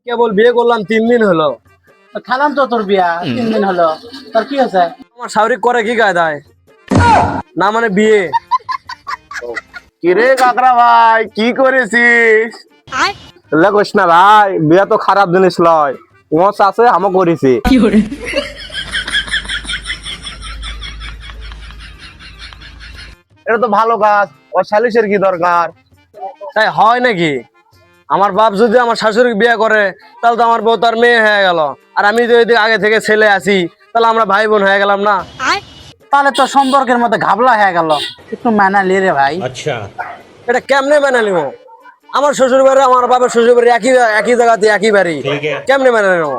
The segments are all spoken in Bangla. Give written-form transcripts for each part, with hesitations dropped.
কেবল বিয়ে করলাম 3 দিন হলো। খালাম তো তোর বিয়া 3 দিন হলো, তোর কি হয়েছে? আমার শারীরিক করে কি কায়দায় না মানে বিয়ে। কিরে কাকরা ভাই কি করেছিস? কইস না ভাই, বিয়া তো খারাপ জিনিস লয়, ওস আছে আমও করেছি। এটা তো ভালো কাজ, ও সালিশের কি দরকার? তাই হয় নাকি? আমার বাপ যদি আমার শাশুড়ি বিয়ে করে তাহলে তো আমার বউ তার মেয়ে হয়ে গেল, আর আমি যদি আগে থেকে ছেলে আছি তাহলে আমরা ভাই বোন হয়ে গেলাম না? তাহলে তো সম্পর্কের মধ্যে ঘাবলা হয়ে গেল, একটু মানালি রে ভাই। এটা কেমনে মেনে নিব? আমার শ্বশুর বাড়ি আমার বাবার শ্বশুর বাড়ি একই একই জায়গাতে একই বাড়ি, কেমনে মেনে নেব?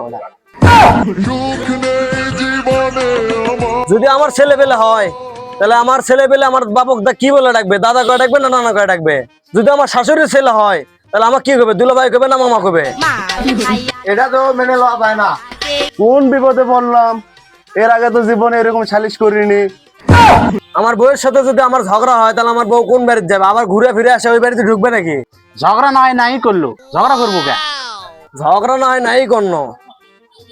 যদি আমার ছেলে পেলে হয় তাহলে আমার ছেলে পেলে আমার বাবক কি বলে ডাকবে? দাদা কয়ে ডাকবে না নানা কয়ে ডাকবে? যদি আমার শাশুড়ির ছেলে হয় তাহলে আমার কি করবে? দুলা ভাই কবে না মামা কবে? এটা তো মেনে লওয়া যায় না। কোন বিপদে পড়লাম, এর আগে তো জীবনে এরকম সালিশ করিনি। আমার বউয়ের সাথে যদি আমার ঝগড়া হয় তাহলে আমার বউ কোন বাড়িতে যাবে? আবার ঘুরে ফিরে আসে ওই বাড়িতে ঢুকবে নাকি? ঝগড়া না হয় নাই করলো, ঝগড়া করবো কে? ঝগড়া না হয় নাই কর্ণ,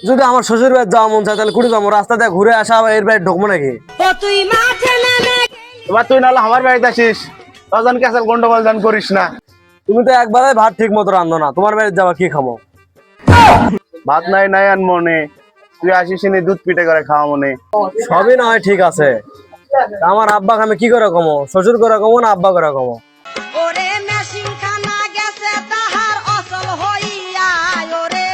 যদি আমার শ্বশুর বাড়ি যাওয়া মন চায় তাহলে কুড়ি যাবো, রাস্তা দিয়ে ঘুরে আসা আবার এর বাড়ি ঢুকবো নাকি? এবার তুই নাহলে আমার বাড়িতে আসিস, তখন ক্যাসেল গন্ডগোল জান করিস না। তুমি তো একবারে ভাত ঠিক মতো রান্ধো না, তোমার বাড়িতে যাওয়া কি খাবো? ভাত নাই নাই আন মনে, তুই আসিস নি দুধ পিঠে করে খাওয়া মনে। সবই না হয় ঠিক আছে, তা আমার আব্বা আমি কি করে কমো? শ্বশুর করে কমো না আব্বা করে কমো? ওরে মেশিন খানা গেছে তাহার অসল হইয়া, ওরে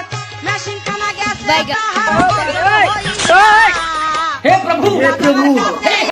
মেশিন খানা গেছে তাহার অসল হইয়া। হে প্রভু, হে প্রভু।